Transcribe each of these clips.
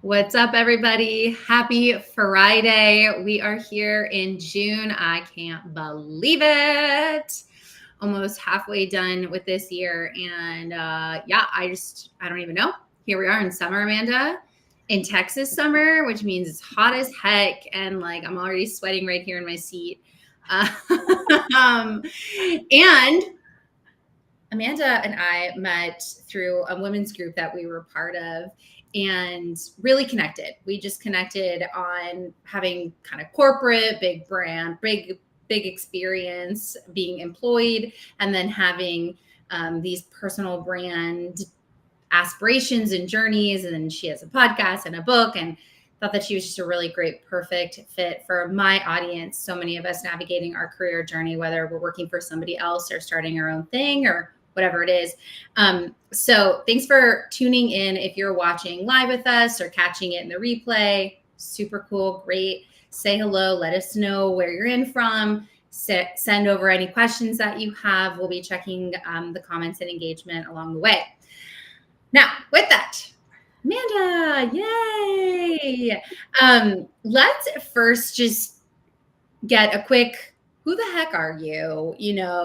What's up, everybody? Happy Friday. We are here in June. I can't believe it. Almost halfway done with this year. And I don't even know. Here we are in summer, Amanda, in Texas summer, which means it's hot as heck. And like, I'm already sweating right here in my seat. And Amanda and I met through a women's group that we were part of and really connected. We just connected on having kind of corporate, big brand, big experience being employed, and then having these personal brand aspirations and journeys. And then she has a podcast and a book, and thought that she was just a really great, perfect fit for my audience. So many of us navigating our career journey, whether we're working for somebody else or starting our own thing or whatever it is. So thanks for tuning in. If you're watching live with us or catching it in the replay, super cool, great. Say hello, let us know where you're in from. Send over any questions that you have. We'll be checking the comments and engagement along the way. Now, with that, Amanda, yay! Let's first just get a quick, who the heck are you?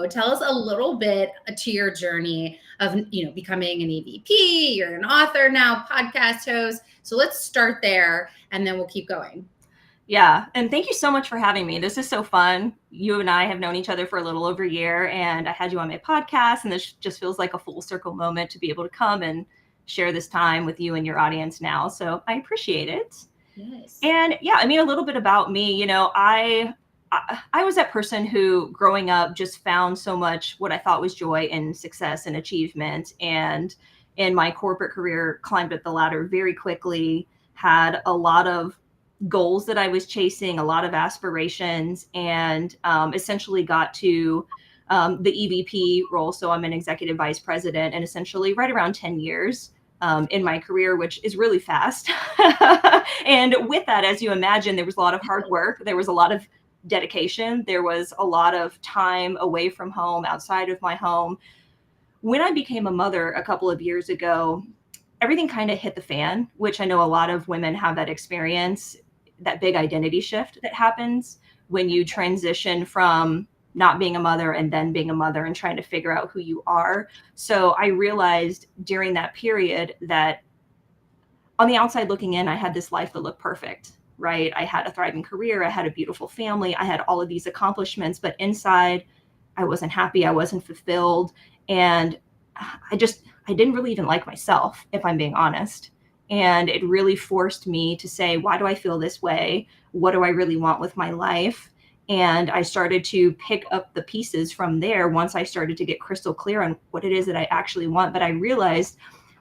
Tell us a little bit to your journey of, becoming an EVP. You're an author now, podcast host. So let's start there and then we'll keep going. Yeah. And thank you so much for having me. This is so fun. You and I have known each other for a little over a year, and I had you on my podcast, and this just feels like a full circle moment to be able to come and share this time with you and your audience now. So I appreciate it. Yes. And yeah, a little bit about me, I was that person who growing up just found so much what I thought was joy and success and achievement. And in my corporate career, climbed up the ladder very quickly, had a lot of goals that I was chasing, a lot of aspirations, and essentially got to the EVP role. So I'm an executive vice president, and essentially right around 10 years in my career, which is really fast. And with that, as you imagine, there was a lot of hard work. There was a lot of dedication. There was a lot of time away from home, outside of my home. When I became a mother a couple of years ago, everything kind of hit the fan, which I know a lot of women have that experience, that big identity shift that happens when you transition from not being a mother and then being a mother and trying to figure out who you are. So I realized during that period that on the outside looking in, I had this life that looked perfect, right? I had a thriving career. I had a beautiful family. I had all of these accomplishments, but inside I wasn't happy. I wasn't fulfilled. And I didn't really even like myself, if I'm being honest. And it really forced me to say, why do I feel this way? What do I really want with my life? And I started to pick up the pieces from there once I started to get crystal clear on what it is that I actually want. But I realized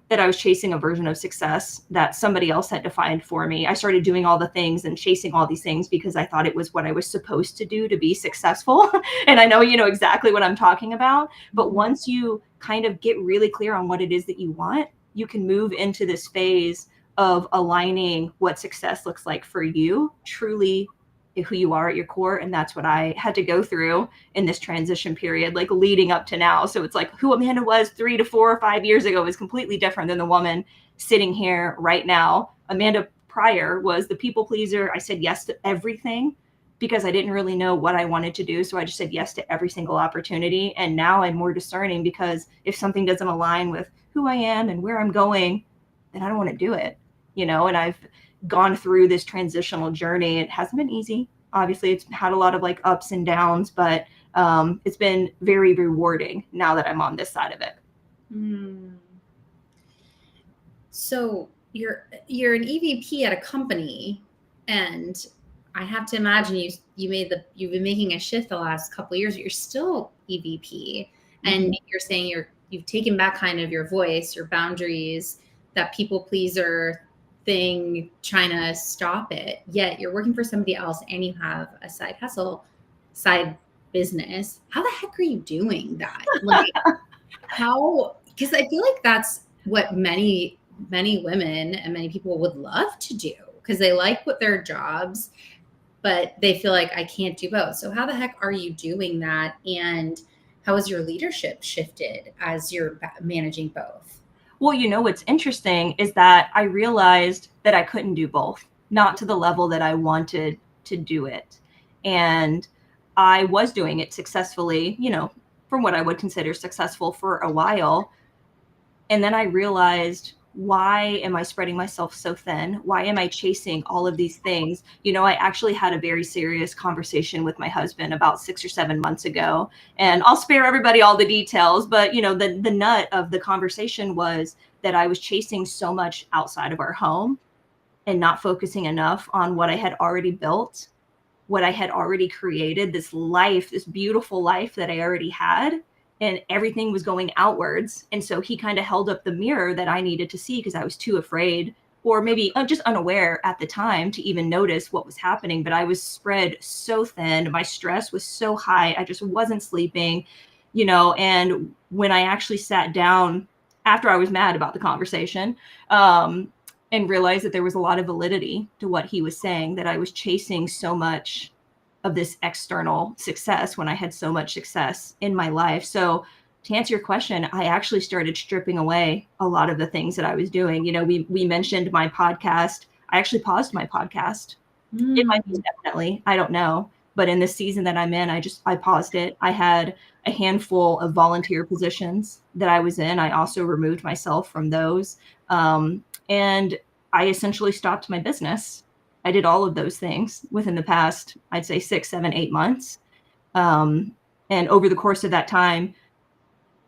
that I was chasing a version of success that somebody else had defined for me. I started doing all the things and chasing all these things because I thought it was what I was supposed to do to be successful. And I know you know exactly what I'm talking about. But once you kind of get really clear on what it is that you want, you can move into this phase of aligning what success looks like for you, truly who you are at your core. And that's what I had to go through in this transition period, like leading up to now. So it's like who Amanda was 3 to 4 or 5 years ago is completely different than the woman sitting here right now. Amanda prior was the people pleaser. I said yes to everything because I didn't really know what I wanted to do. So I just said yes to every single opportunity. And now I'm more discerning because if something doesn't align with who I am and where I'm going, then I don't want to do it, and I've gone through this transitional journey. It hasn't been easy. Obviously, it's had a lot of like ups and downs, but it's been very rewarding now that I'm on this side of it. So you're an EVP at a company, and I have to imagine you've been making a shift the last couple of years, but you're still EVP, and you're saying you've taken back kind of your voice, your boundaries, that people pleaser thing, trying to stop it. Yet you're working for somebody else and you have a side hustle, side business. How the heck are you doing that? Like how, because I feel like that's what many women and many people would love to do because they like what their jobs, but they feel like I can't do both. So how the heck are you doing that? And how has your leadership shifted as you're managing both? Well, you know, what's interesting is that I realized that I couldn't do both, not to the level that I wanted to do it. And I was doing it successfully, you know, from what I would consider successful for a while. And then I realized, why am I spreading myself so thin? Why am I chasing all of these things? You know, I actually had a very serious conversation with my husband about 6 or 7 months ago, and I'll spare everybody all the details, but you know, the nut of the conversation was that I was chasing so much outside of our home and not focusing enough on what I had already built, what I had already created, this life, this beautiful life that I already had, and everything was going outwards. And so he kind of held up the mirror that I needed to see, because I was too afraid, or maybe just unaware at the time, to even notice what was happening. But I was spread so thin. My stress was so high. I just wasn't sleeping, you know. And when I actually sat down after I was mad about the conversation, and realized that there was a lot of validity to what he was saying, that I was chasing so much of this external success when I had so much success in my life. So to answer your question, I actually started stripping away a lot of the things that I was doing. You know, we mentioned my podcast. I actually paused my podcast. It might be definitely, I don't know. But in the season that I'm in, I paused it. I had a handful of volunteer positions that I was in. I also removed myself from those. And I essentially stopped my business. I did all of those things within the past, I'd say 6, 7, 8 months. And over the course of that time,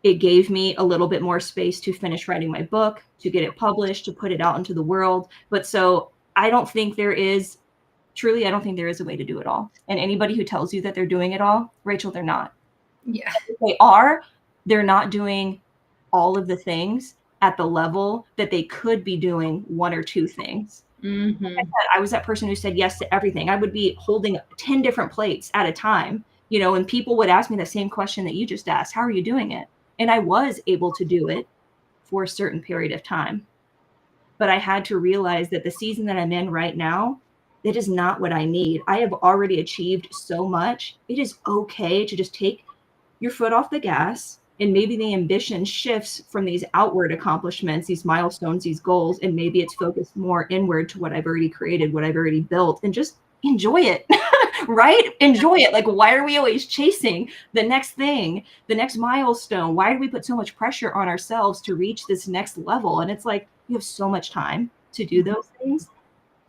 it gave me a little bit more space to finish writing my book, to get it published, to put it out into the world. But so I don't think there is, truly, I don't think there is a way to do it all. And anybody who tells you that they're doing it all, Rachel, they're not. Yeah. If they are, they're not doing all of the things at the level that they could be doing one or two things. Like I Mm-hmm. said, I was that person who said yes to everything. I would be holding 10 different plates at a time, you know, and people would ask me the same question that you just asked. How are you doing it? And I was able to do it for a certain period of time. But I had to realize that the season that I'm in right now, that is not what I need. I have already achieved so much. It is okay to just take your foot off the gas, and maybe the ambition shifts from these outward accomplishments, these milestones, these goals, and maybe it's focused more inward to what I've already created, what I've already built, and just enjoy it. Right? Enjoy it. Like, why are we always chasing the next thing, the next milestone? Why do we put so much pressure on ourselves to reach this next level? And it's like, you have so much time to do those things.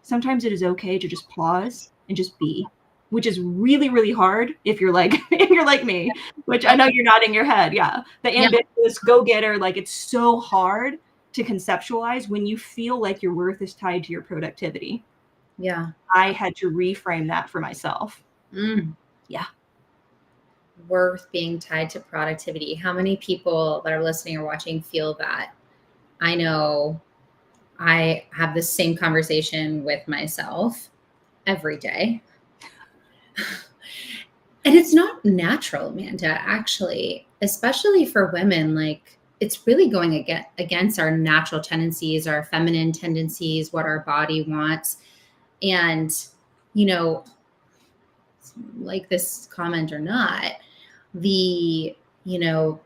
Sometimes it is okay to just pause and just be, which is really, really hard if you're like if you're like me, which I know you're nodding your head. Yeah. The Yeah. ambitious go-getter, like, it's so hard to conceptualize when you feel like your worth is tied to your productivity. Yeah. I had to reframe that for myself. Mm. Yeah. Worth being tied to productivity. How many people that are listening or watching feel that? I know I have the same conversation with myself every day. And it's not natural, Amanda, actually, especially for women. Like, it's really going against our natural tendencies, our feminine tendencies, what our body wants. And, you know, like this comment or not, the, you know,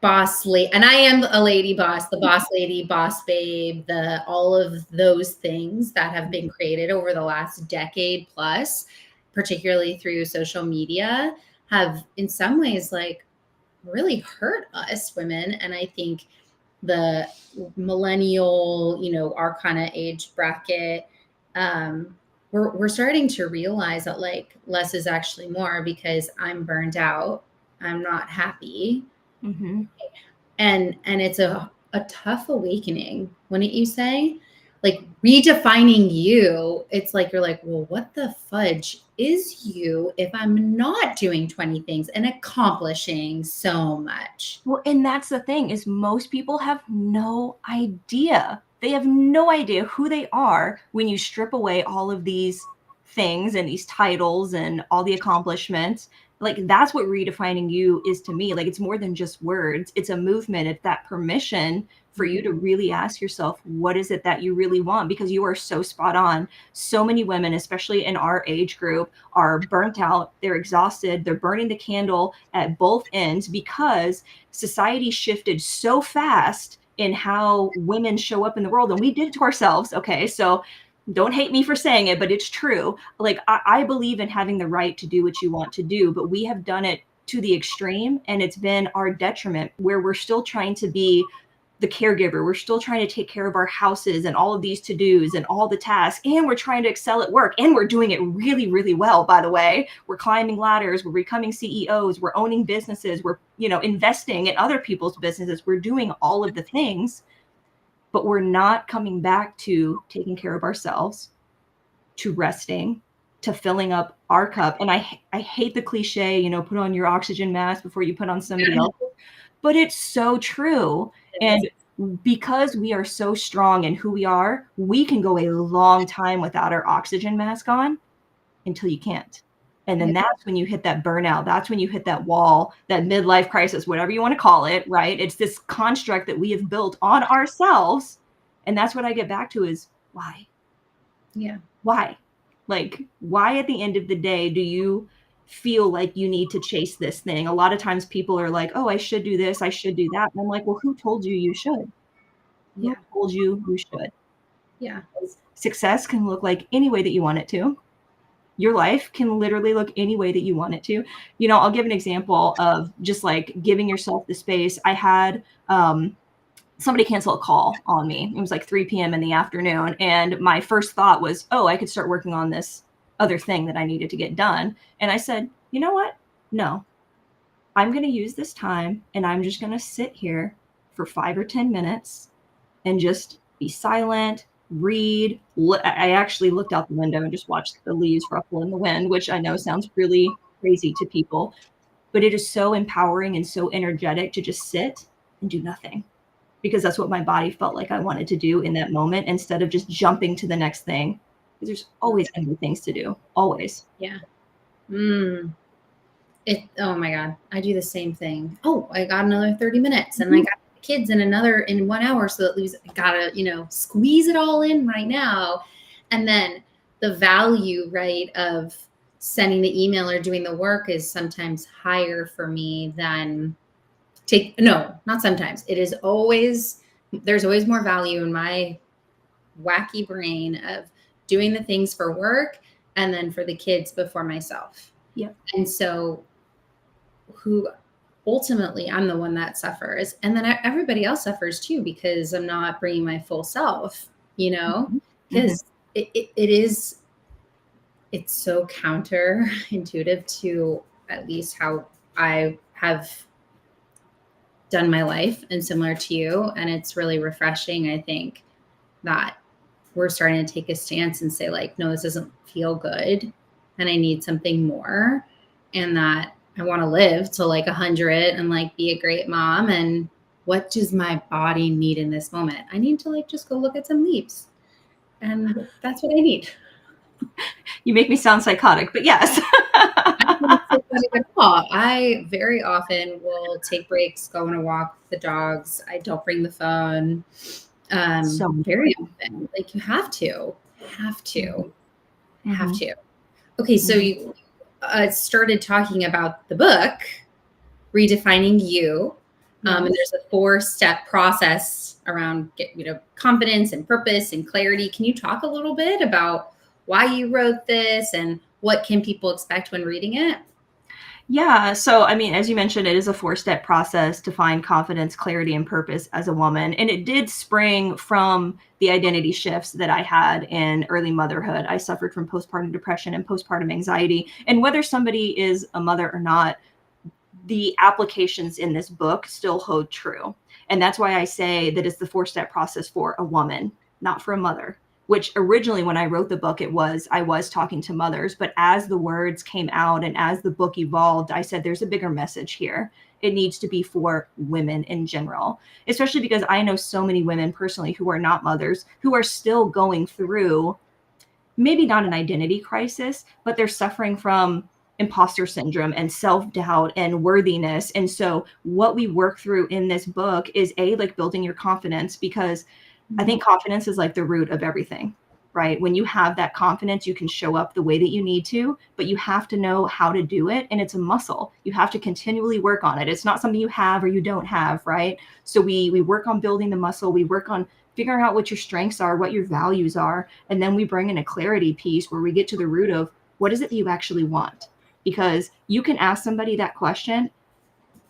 boss lady, and I am a lady boss, the boss lady, boss babe, the all of those things that have been created over the last decade plus, particularly through social media, have in some ways like really hurt us women. And I think the millennial, you know, our kind of age bracket, we're starting to realize that like less is actually more, because I'm burned out, I'm not happy, Mm-hmm. and it's a tough awakening, wouldn't you say? Like redefining you, it's like you're like, well, what the fudge is you if I'm not doing 20 things and accomplishing so much? Well, and that's the thing, is most people have no idea. They have no idea who they are when you strip away all of these things and these titles and all the accomplishments. Like, that's what redefining you is to me. Like, it's more than just words. It's a movement. It's that permission for you to really ask yourself, what is it that you really want? Because you are so spot on. So many women, especially in our age group, are burnt out. They're exhausted. They're burning the candle at both ends because society shifted so fast in how women show up in the world. And we did it to ourselves. Okay. So don't hate me for saying it, but it's true. Like, I believe in having the right to do what you want to do, but we have done it to the extreme, and it's been our detriment, where we're still trying to be the caregiver. We're still trying to take care of our houses and all of these to-dos and all the tasks. And we're trying to excel at work. And we're doing it really, really well, by the way. We're climbing ladders. We're becoming CEOs. We're owning businesses. We're, investing in other people's businesses. We're doing all of the things, but we're not coming back to taking care of ourselves, to resting, to filling up our cup. And I hate the cliche, put on your oxygen mask before you put on somebody else's. But it's so true. And because we are so strong in who we are, we can go a long time without our oxygen mask on until you can't. And then that's when you hit that burnout. That's when you hit that wall, that midlife crisis, whatever you want to call it, right? It's this construct that we have built on ourselves. And that's what I get back to is why? Yeah. Why? Like, why at the end of the day do you feel like you need to chase this thing? A lot of times people are like, oh, I should do this, I should do that. And I'm like, well, who told you you should? Who told you you should? Yeah. Success can look like any way that you want it to. Your life can literally look any way that you want it to. I'll give an example of just like giving yourself the space. I had somebody cancel a call on me. It was like 3 p.m. in the afternoon. And my first thought was, oh, I could start working on this other thing that I needed to get done. And I said, you know what? No, I'm going to use this time and I'm just going to sit here for 5 or 10 minutes and just be silent, read. I actually looked out the window and just watched the leaves ruffle in the wind, which I know sounds really crazy to people, but it is so empowering and so energetic to just sit and do nothing, because that's what my body felt like I wanted to do in that moment, instead of just jumping to the next thing. Because there's always going to be things to do. Always. Yeah. Oh my God. I do the same thing. Oh, I got another 30 minutes and I got the kids in 1 hour. So that leaves, I gotta, squeeze it all in right now. And then the value, right, of sending the email or doing the work is sometimes higher for me than not sometimes. There's always more value in my wacky brain of doing the things for work and then for the kids before myself. Yep. And so ultimately I'm the one that suffers, and then everybody else suffers too, because I'm not bringing my full self, because it's so counterintuitive to at least how I have done my life, and similar to you. And it's really refreshing, I think, that we're starting to take a stance and say like, no, this doesn't feel good and I need something more, and that I want to live to like 100 and like be a great mom. And what does my body need in this moment? I need to like just go look at some leaves, and that's what I need. You make me sound psychotic, but yes. I very often will take breaks, go on a walk with the dogs. I don't bring the phone. So very often, like you have to. Okay, so you started talking about the book, Redefining You. And there's a 4-step process around confidence and purpose and clarity. Can you talk a little bit about why you wrote this and what can people expect when reading it? Yeah. So, as you mentioned, it is a 4-step process to find confidence, clarity, and purpose as a woman. And it did spring from the identity shifts that I had in early motherhood. I suffered from postpartum depression and postpartum anxiety. And whether somebody is a mother or not, the applications in this book still hold true. And that's why I say that it's the 4-step process for a woman, not for a mother. Which originally when I wrote the book, I was talking to mothers, but as the words came out and as the book evolved, I said, there's a bigger message here. It needs to be for women in general, especially because I know so many women personally who are not mothers, who are still going through maybe not an identity crisis, but they're suffering from imposter syndrome and self-doubt and worthiness. And so what we work through in this book is like building your confidence, because I think confidence is like the root of everything. right? When you have that confidence, you can show up the way that you need to, but you have to know how to do it. And it's a muscle. You have to continually work on it. It's not something you have or you don't have, right? So we work on building the muscle. We work on figuring out what your strengths are, what your values are. And then we bring in a clarity piece where we get to the root of what is it that you actually want? Because you can ask somebody that question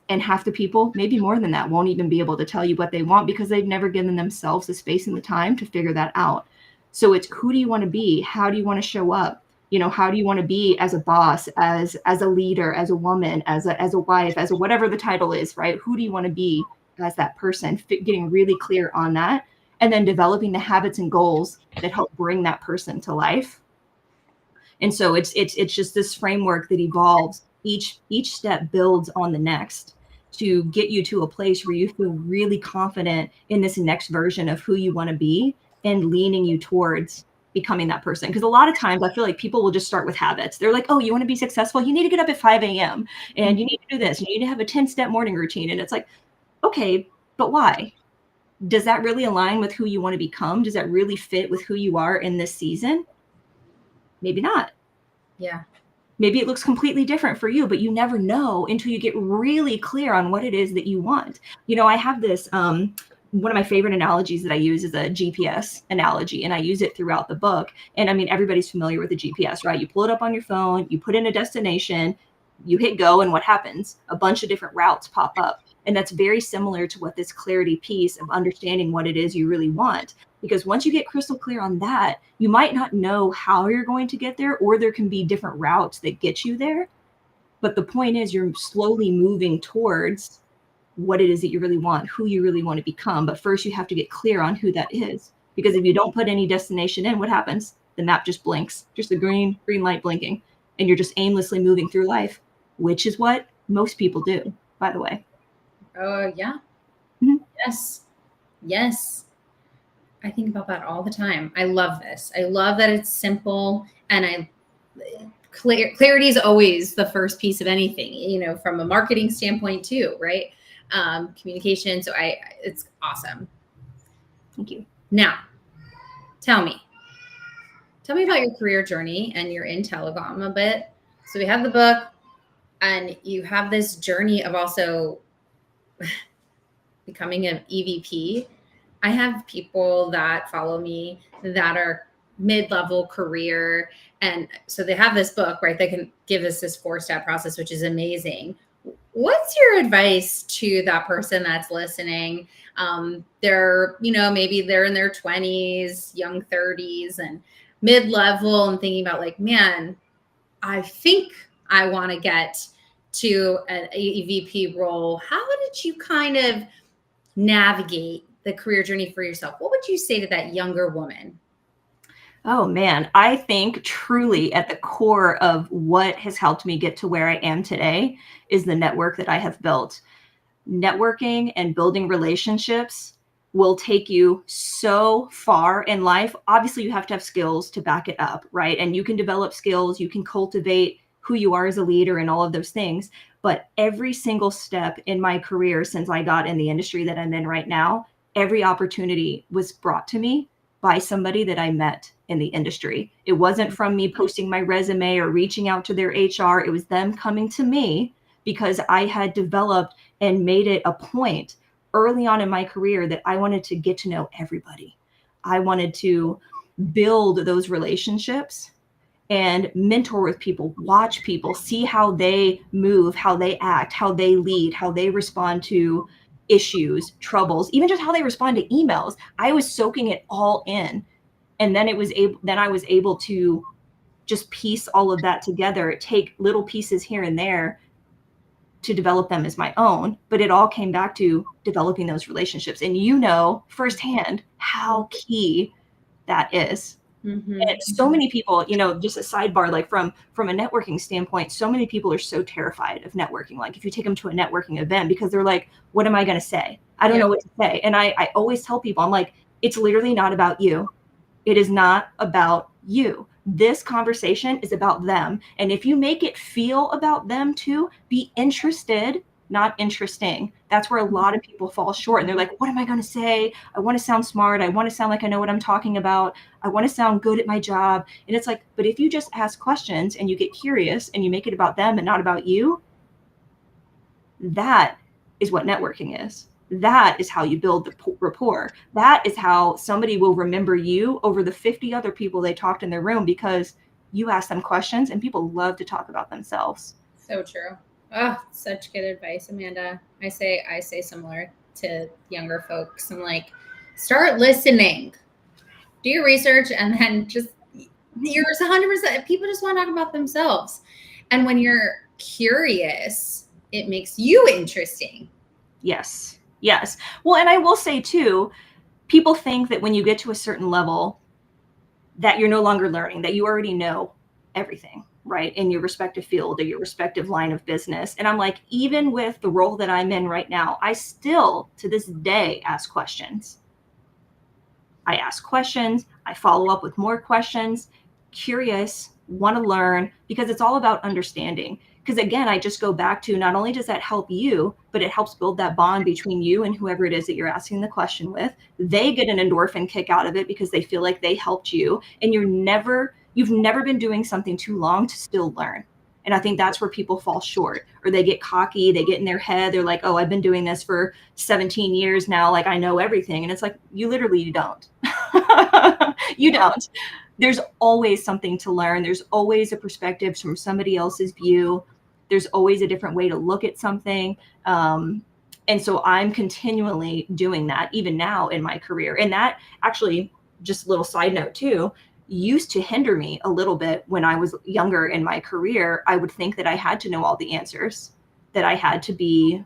and half the people, maybe more than that, won't even be able to tell you what they want because they've never given themselves the space and the time to figure that out. So it's who do you want to be? How do you want to show up? How do you want to be as a boss, as a leader, as a woman, as a wife, as a whatever the title is, right? Who do you want to be as that person? Getting really clear on that, and then developing the habits and goals that help bring that person to life. And so it's just this framework that evolves. Each step builds on the next to get you to a place where you feel really confident in this next version of who you want to be and leaning you towards becoming that person. Because a lot of times I feel like people will just start with habits. They're like, oh, you want to be successful? You need to get up at 5 a.m. and you need to do this. You need to have a 10-step morning routine. And it's like, okay, but why? Does that really align with who you want to become? Does that really fit with who you are in this season? Maybe not. Yeah. Maybe it looks completely different for you, but you never know until you get really clear on what it is that you want. I have this, one of my favorite analogies that I use is a GPS analogy, and I use it throughout the book. And I mean, everybody's familiar with the GPS, right? You pull it up on your phone, you put in a destination, you hit go, and what happens? A bunch of different routes pop up. And that's very similar to what this clarity piece of understanding what it is you really want. Because once you get crystal clear on that, you might not know how you're going to get there, or there can be different routes that get you there. But the point is you're slowly moving towards what it is that you really want, who you really want to become. But first you have to get clear on who that is. Because if you don't put any destination in, what happens? The map just blinks, just a green light blinking. And you're just aimlessly moving through life, which is what most people do, by the way. Yeah. Mm-hmm. Yes. I think about that all the time. I love this. I love that it's simple, and clarity is always the first piece of anything, from a marketing standpoint too, right? Communication. So it's awesome. Thank you. Now, tell me about your career journey, and you're in telecom a bit. So we have the book, and you have this journey of also becoming an EVP. I have people that follow me that are mid-level career. And so they have this book, right? They can give us this 4-step process, which is amazing. What's your advice to that person that's listening? They're, maybe they're in their 20s, young 30s, and mid-level, and thinking about like, man, I think I want to get to an EVP role. How did you kind of navigate the career journey for yourself? What would you say to that younger woman? Oh man, I think truly at the core of what has helped me get to where I am today is the network that I have built. Networking and building relationships will take you so far in life. Obviously, you have to have skills to back it up, right? And you can develop skills, you can cultivate who you are as a leader and all of those things. But every single step in my career since I got in the industry that I'm in right now, every opportunity was brought to me by somebody that I met in the industry. It wasn't from me posting my resume or reaching out to their HR. It was them coming to me because I had developed and made it a point early on in my career that I wanted to get to know everybody. I wanted to build those relationships and mentor with people, watch people, see how they move, how they act, how they lead, how they respond to issues, troubles, even just how they respond to emails. I was soaking it all in. And then I was able to just piece all of that together, take little pieces here and there to develop them as my own. But it all came back to developing those relationships. And firsthand how key that is. Mm-hmm. And so many people, just a sidebar, like from a networking standpoint, so many people are so terrified of networking. Like if you take them to a networking event, because they're like, what am I going to say? I don't know what to say. And I always tell people, I'm like, it's literally not about you. It is not about you. This conversation is about them. And if you make it feel about them too, be interested, not interesting. That's where a lot of people fall short. And they're like, what am I going to say? I want to sound smart. I want to sound like I know what I'm talking about. I want to sound good at my job. And it's like, but if you just ask questions and you get curious and you make it about them and not about you, that is what networking is. That is how you build the rapport. That is how somebody will remember you over the 50 other people they talked in their room, because you ask them questions, and people love to talk about themselves. So true. Oh, such good advice, Amanda. I say similar to younger folks. I'm like, start listening, do your research, and then just, you're 100%. People just want to talk about themselves. And when you're curious, it makes you interesting. Yes. Yes. Well, and I will say too, people think that when you get to a certain level that you're no longer learning, that you already know everything, right, in your respective field or your respective line of business. And I'm like, even with the role that I'm in right now, I still to this day ask questions. I ask questions, I follow up with more questions, curious, want to learn, because it's all about understanding. Because again, I just go back to, not only does that help you, but it helps build that bond between you and whoever it is that you're asking the question with. They get an endorphin kick out of it because they feel like they helped you, and you've never been doing something too long to still learn. And I think that's where people fall short, or they get cocky, they get in their head, they're like, oh, I've been doing this for 17 years now, like I know everything. And it's like, you don't. You don't. There's always something to learn. There's always a perspective from somebody else's view. There's always a different way to look at something. And so I'm continually doing that, even now in my career. And that actually, just a little side note too, used to hinder me a little bit when I was younger in my career. I would think that I had to know all the answers, that I had to be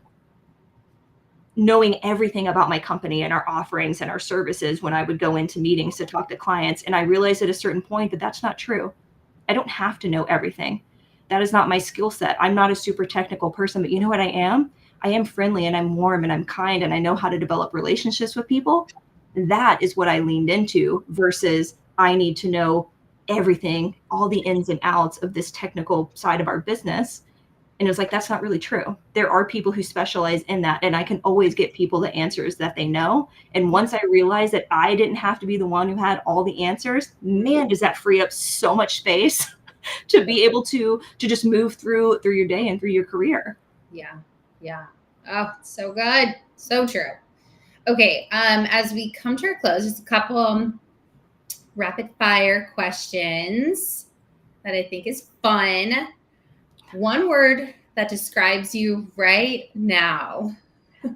knowing everything about my company and our offerings and our services when I would go into meetings to talk to clients. And I realized at a certain point that that's not true. I don't have to know everything. That is not my skill set. I'm not a super technical person, but you know what I am? I am friendly and I'm warm and I'm kind and I know how to develop relationships with people. That is what I leaned into versus I need to know everything, all the ins and outs of this technical side of our business. And it was like, that's not really true. There are people who specialize in that, and I can always get people the answers that they know. And once I realized that I didn't have to be the one who had all the answers, man, does that free up so much space to be able to just move through your day and through your career. Yeah. Yeah. Oh, so good. So true. Okay. As we come to our close, just a couple rapid fire questions that I think is fun. One word that describes you right now.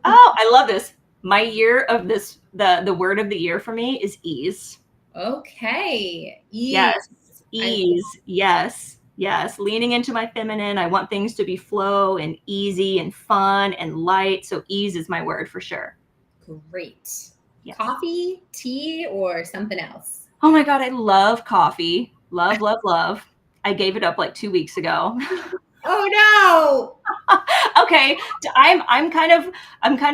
Oh, I love this. My year of this, the word of the year for me is ease. Okay. Ease. Yes. Ease. Yes. Yes. Leaning into my feminine. I want things to be flow and easy and fun and light. So ease is my word for sure. Great. Yes. Coffee, tea, or something else? Oh my God. I love coffee. Love, love, love. I gave it up like 2 weeks ago. Oh no. Okay. I'm kind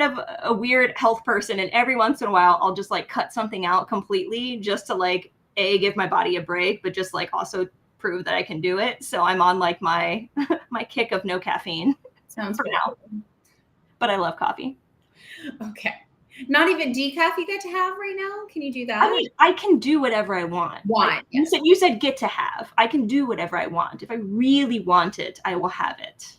of a weird health person, and every once in a while I'll just like cut something out completely just to like give my body a break, but just like also prove that I can do it. So I'm on like my kick of no caffeine. Sounds for now. But I love coffee. Okay. Not even decaf you get to have right now? Can you do that? I mean, I can do whatever I want. Like, yes. You said get to have. I can do whatever I want. If I really want it, I will have it.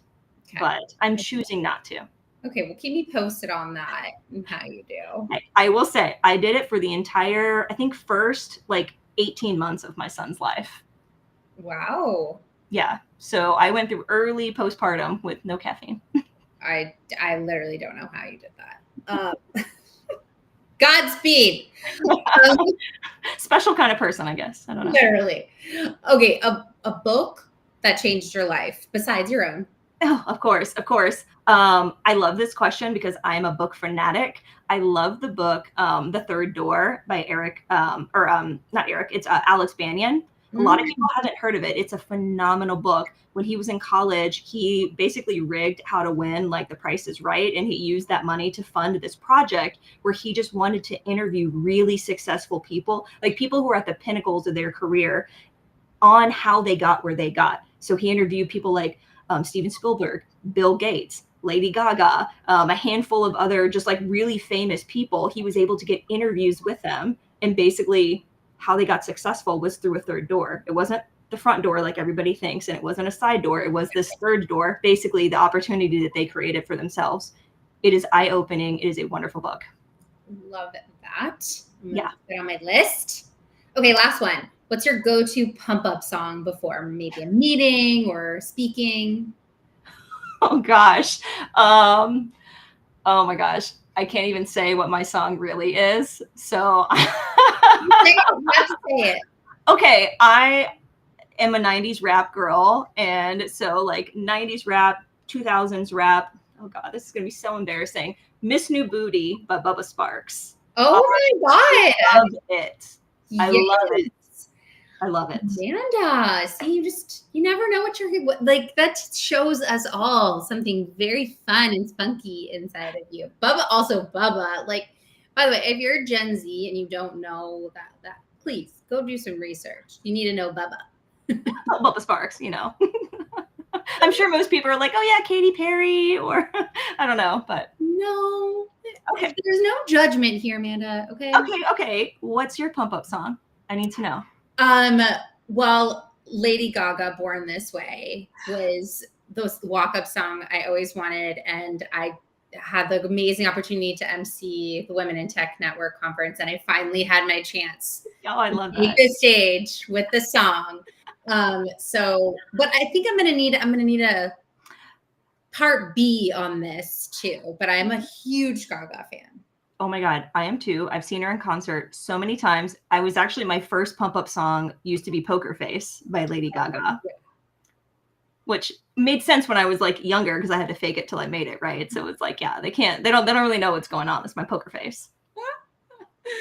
Okay. But I'm choosing not to. Okay, well, keep me posted on that and how you do. I will say, I did it for the entire, I think, first like 18 months of my son's life. Wow. Yeah. So I went through early postpartum with no caffeine. I literally don't know how you did that. Godspeed. Special kind of person, I guess. I don't know. Literally. Okay, a book that changed your life besides your own. Oh, of course, of course. I love this question because I'm a book fanatic. I love the book, The Third Door by not Eric, it's Alex Banyan. A lot of people haven't heard of it. It's a phenomenal book. When he was in college, he basically rigged How to Win, like The Price is Right. And he used that money to fund this project where he just wanted to interview really successful people, like people who are at the pinnacles of their career, on how they got where they got. So he interviewed people like Steven Spielberg, Bill Gates, Lady Gaga, a handful of other just like really famous people. He was able to get interviews with them, and basically how they got successful was through a third door. It wasn't the front door like everybody thinks, and it wasn't a side door. It was this third door, basically the opportunity that they created for themselves. It is eye-opening. It is a wonderful book. Love that. I'm gonna Yeah. put it on my list. Okay, last one. What's your go-to pump-up song before maybe a meeting or speaking? Oh gosh. Oh my gosh. I can't even say what my song really is. So You say it. You have to say it. okay, I am a 90s rap girl, and so like 90s rap, 2000s rap. Oh god, this is going to be so embarrassing. Miss New Booty by Bubba Sparks. Oh my I God. love it. I Yes. love it. I love it. Amanda, see, you never know like. That shows us all something very fun and spunky inside of you. Bubba, like, by the way, if you're Gen Z and you don't know that please go do some research. You need to know Bubba. Bubba Sparks, you know. I'm sure most people are like, oh yeah, Katy Perry, or I don't know, but no. Okay. There's no judgment here, Amanda. Okay. Okay. What's your pump up song? I need to know. Well, Lady Gaga, Born This Way was the walk-up song I always wanted. And I had the amazing opportunity to MC the Women in Tech Network conference. And I finally had my chance Oh, I love to take that. the stage with the song. But I think I'm going to need a part B on this too, but I'm a huge Gaga fan. Oh my God, I am too. I've seen her in concert so many times. I was actually, my first pump up song used to be Poker Face by Lady Gaga, which made sense when I was like younger because I had to fake it till I made it, right? So it's like, yeah, they don't really know what's going on. It's my Poker Face.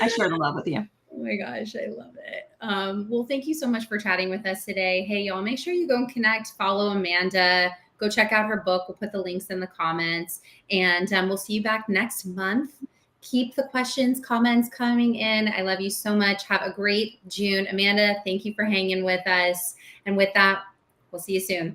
I share the love with you. Oh my gosh, I love it. Well, thank you so much for chatting with us today. Hey, y'all, make sure you go and connect, follow Amanda, go check out her book. We'll put the links in the comments, and we'll see you back next month. Keep the questions, comments coming in. I love you so much. Have a great June. Amanda, thank you for hanging with us. And with that, we'll see you soon.